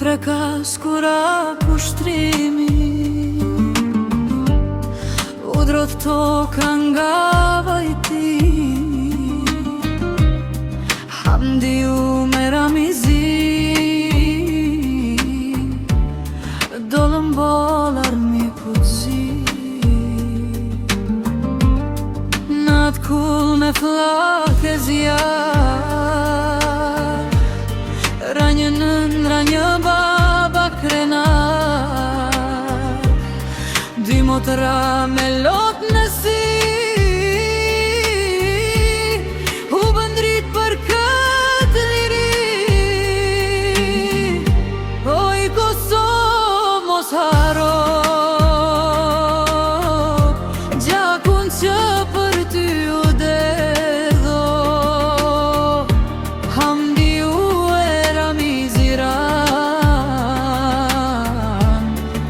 prekas kura pushtrimi, u drot toka nga vajti, hamdi u me ramizi, dolën bolar mi puzi, nat kull me flak e zjar, ranje nën, ranje baba krenar, dy motra me lot në si, u bëndrit për këtë liri. Oj Kosovë mos haro, gjakun që për ty u derdho, hamdi u era miziran,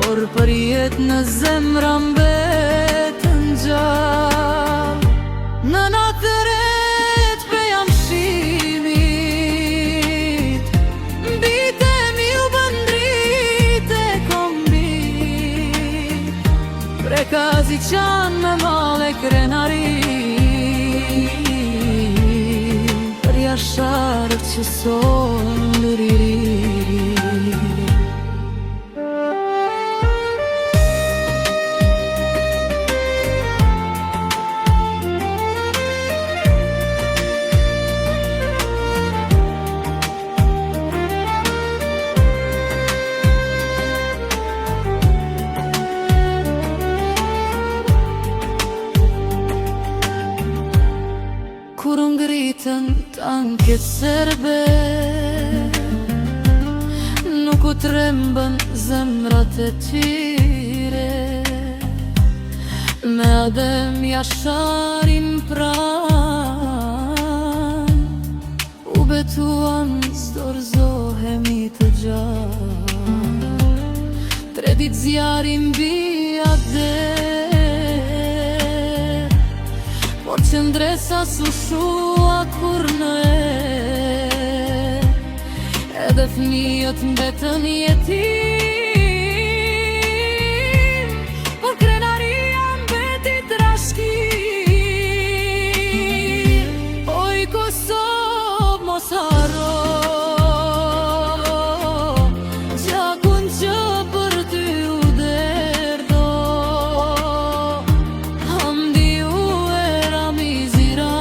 por për jet në zemra mbetën gjallë. Në natëret pe jam shimit, mbitemi u bëndrit e kombit, prekazi qanë me male krenari, për jasharët që son lëriri. Kur ngritën tanket serbe, nuk u trembën zemrat e tyre, me adem jasharin pran, u betuan s'dorzohemi të gjallë, tre dit zjarim bia por që ndresa sushua kur në edhe fëmijët mbetën jetim, por krenaria mbeti trashkim. Oj Kosovë mos haro, gjakun që për ty u derdho, hamdi u era miziran,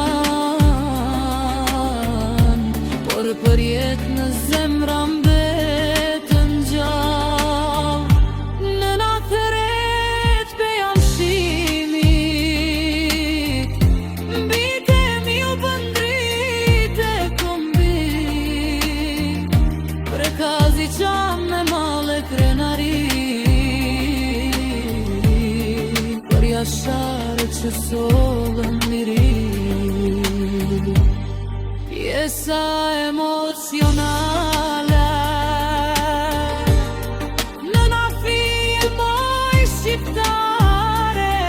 por për jet në zemra mbetën gjallë. Në natëret pe jam shimit, mbitemi u bëndrit e kombit, prekazi qanë me male krenari, për jasharët që solën liri. Pjesa emocionale në nafije moj shqiptare,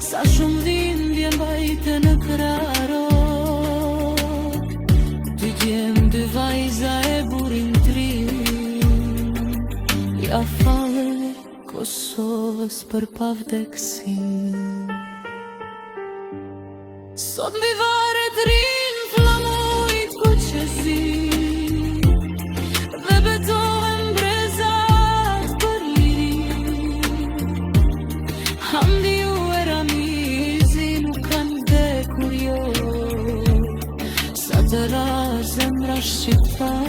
sa shumë dhimbje mbajte në krarot, dy djem, dy vajza e burin trim, ja fale Kosovës për pavdeksin. Sot mbi varet rinë flamujt kuqezi, dhe betohen brezat për liri, hamdi u era mizi nuk kanë vdekur jo, sa të ra zemra shqiptar.